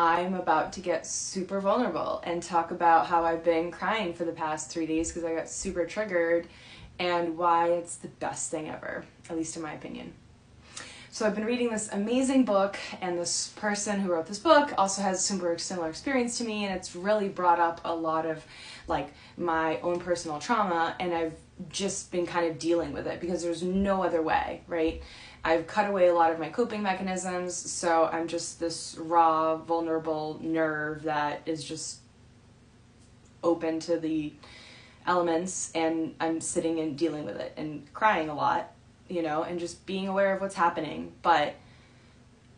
I'm about to get super vulnerable and talk about how I've been crying for the past 3 days because I got super triggered and why it's the best thing ever, at least in my opinion. So I've been reading this amazing book, and this person who wrote this book also has a super similar experience to me, and it's really brought up a lot of like my own personal trauma, and I've just been kind of dealing with it because there's no other way, right? I've cut away a lot of my coping mechanisms, so I'm just this raw, vulnerable nerve that is just open to the elements, and I'm sitting and dealing with it and crying a lot, and just being aware of what's happening. But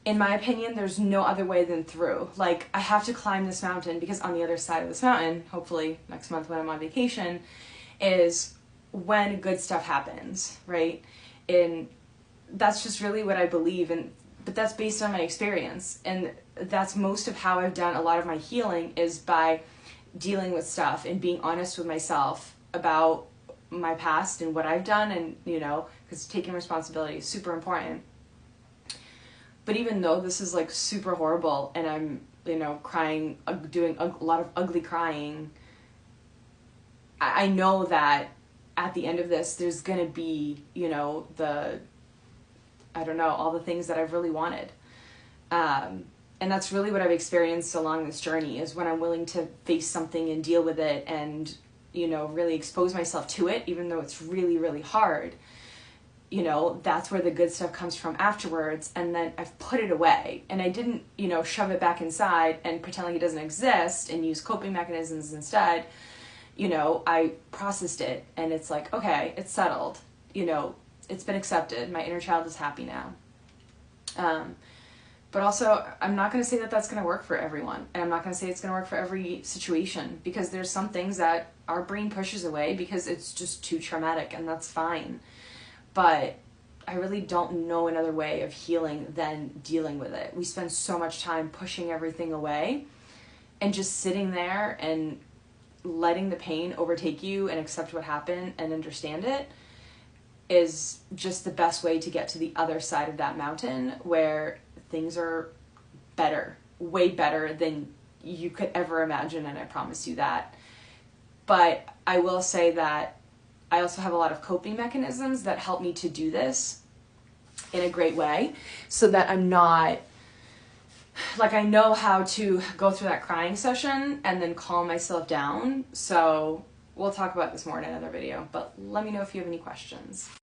in my opinion, there's no other way than through. Like, I have to climb this mountain because on the other side of this mountain, hopefully next month when I'm on vacation, is when good stuff happens, right? And that's just really what I believe, but that's based on my experience, and that's most of how I've done a lot of my healing, is by dealing with stuff and being honest with myself about my past and what I've done, and because taking responsibility is super important. But even though this is like super horrible and I'm crying, doing a lot of ugly crying, I know that at the end of this there's gonna be all the things that I've really wanted. And that's really what I've experienced along this journey, is when I'm willing to face something and deal with it and, really expose myself to it, even though it's really, really hard, that's where the good stuff comes from afterwards. And then I've put it away, and I didn't, shove it back inside and pretend like it doesn't exist and use coping mechanisms instead. I processed it, and it's like, okay, it's settled, it's been accepted. My inner child is happy now. But also, I'm not going to say that that's going to work for everyone. And I'm not going to say it's going to work for every situation, because there's some things that our brain pushes away because it's just too traumatic, and that's fine. But I really don't know another way of healing than dealing with it. We spend so much time pushing everything away and just sitting there and letting the pain overtake you and accept what happened and understand it is just the best way to get to the other side of that mountain, where things are better, way better than you could ever imagine, and I promise you that. But I will say that I also have a lot of coping mechanisms that help me to do this in a great way, so that I'm not, like, I know how to go through that crying session and then calm myself down. So we'll talk about this more in another video, but let me know if you have any questions.